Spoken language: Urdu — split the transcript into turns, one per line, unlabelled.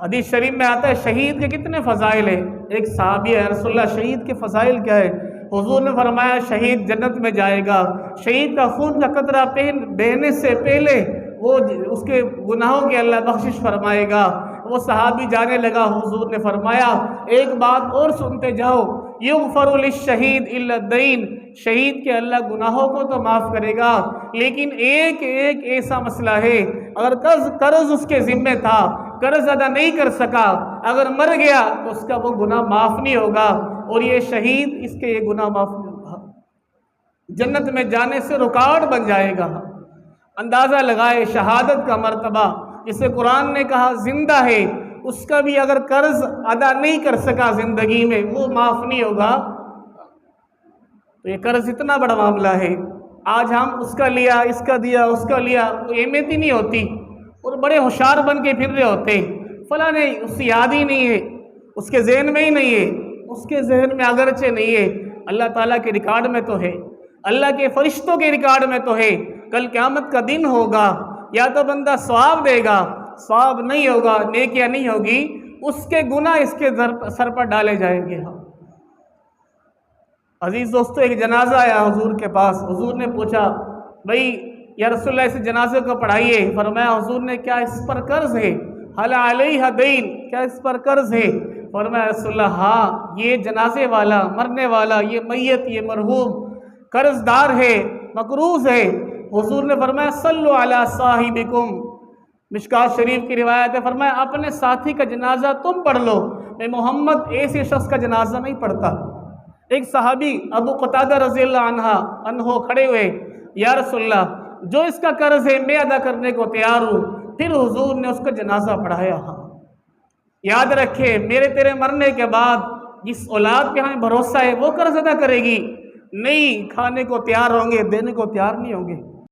حدیث شریف میں آتا ہے شہید کے کتنے فضائل ہیں. ایک صحابی ہے رسول اللہ شہید کے فضائل کیا ہے؟ حضور نے فرمایا شہید جنت میں جائے گا، شہید کا خون کا قطرہ بہنے سے پہلے وہ اس کے گناہوں کی اللہ بخشش فرمائے گا. وہ صحابی جانے لگا، حضور نے فرمایا ایک بات اور سنتے جاؤ، یغفر للشہید الا الدین، شہید کے اللہ گناہوں کو تو معاف کرے گا لیکن ایک ایسا مسئلہ ہے، اگر قرض اس کے ذمہ تھا، قرض ادا نہیں کر سکا، اگر مر گیا تو اس کا وہ گناہ معاف نہیں ہوگا، اور یہ شہید اس کے یہ گناہ معاف نہیں ہوگا، جنت میں جانے سے رکاوٹ بن جائے گا. اندازہ لگائے شہادت کا مرتبہ، جسے قرآن نے کہا زندہ ہے، اس کا بھی اگر قرض ادا نہیں کر سکا زندگی میں وہ معاف نہیں ہوگا. تو یہ قرض اتنا بڑا معاملہ ہے. آج ہم اس کا لیا، اس کا دیا، اس کا لیا، تو اہمیت ہی نہیں ہوتی اور بڑے ہوشیار بن کے پھر رہے ہوتے فلاں نہیں، اس سے یاد ہی نہیں ہے، اس کے ذہن میں ہی نہیں ہے. اس کے ذہن میں اگرچہ نہیں ہے، اللہ تعالیٰ کے ریکارڈ میں تو ہے، اللہ کے فرشتوں کے ریکارڈ میں تو ہے. کل قیامت کا دن ہوگا، یا تو بندہ ثواب دے گا، ثواب نہیں ہوگا، نیکیاں نہیں ہوگی، اس کے گناہ اس کے سر پر ڈالے جائیں گے. عزیز دوستو، ایک جنازہ آیا حضور کے پاس. حضور نے پوچھا بھئی یا رسول اللہ اس جنازے کو پڑھائیے. فرمایا حضور نے کیا اس پر قرض ہے؟ حل علیہ دین، کیا اس پر قرض ہے؟ فرمایا رسول اللہ ہاں، یہ جنازے والا، مرنے والا، یہ میت، یہ مرحوم قرض دار ہے، مقروض ہے. حضور نے فرمایا صلو علی صاحبکم، مشکات شریف کی روایت ہے، فرمایا اپنے ساتھی کا جنازہ تم پڑھ لو، میں محمد ایسے شخص کا جنازہ نہیں پڑھتا. ایک صحابی ابو قتادہ رضی اللہ عنہ کھڑے ہوئے، یا رسول اللہ جو اس کا قرض ہے میں ادا کرنے کو تیار ہوں. پھر حضور نے اس کا جنازہ پڑھایا. یاد رکھے میرے تیرے مرنے کے بعد جس اولاد پہ ہمیں بھروسہ ہے وہ قرض ادا کرے گی؟ نہیں، کھانے کو تیار ہوں گے، دینے کو تیار نہیں ہوں گے.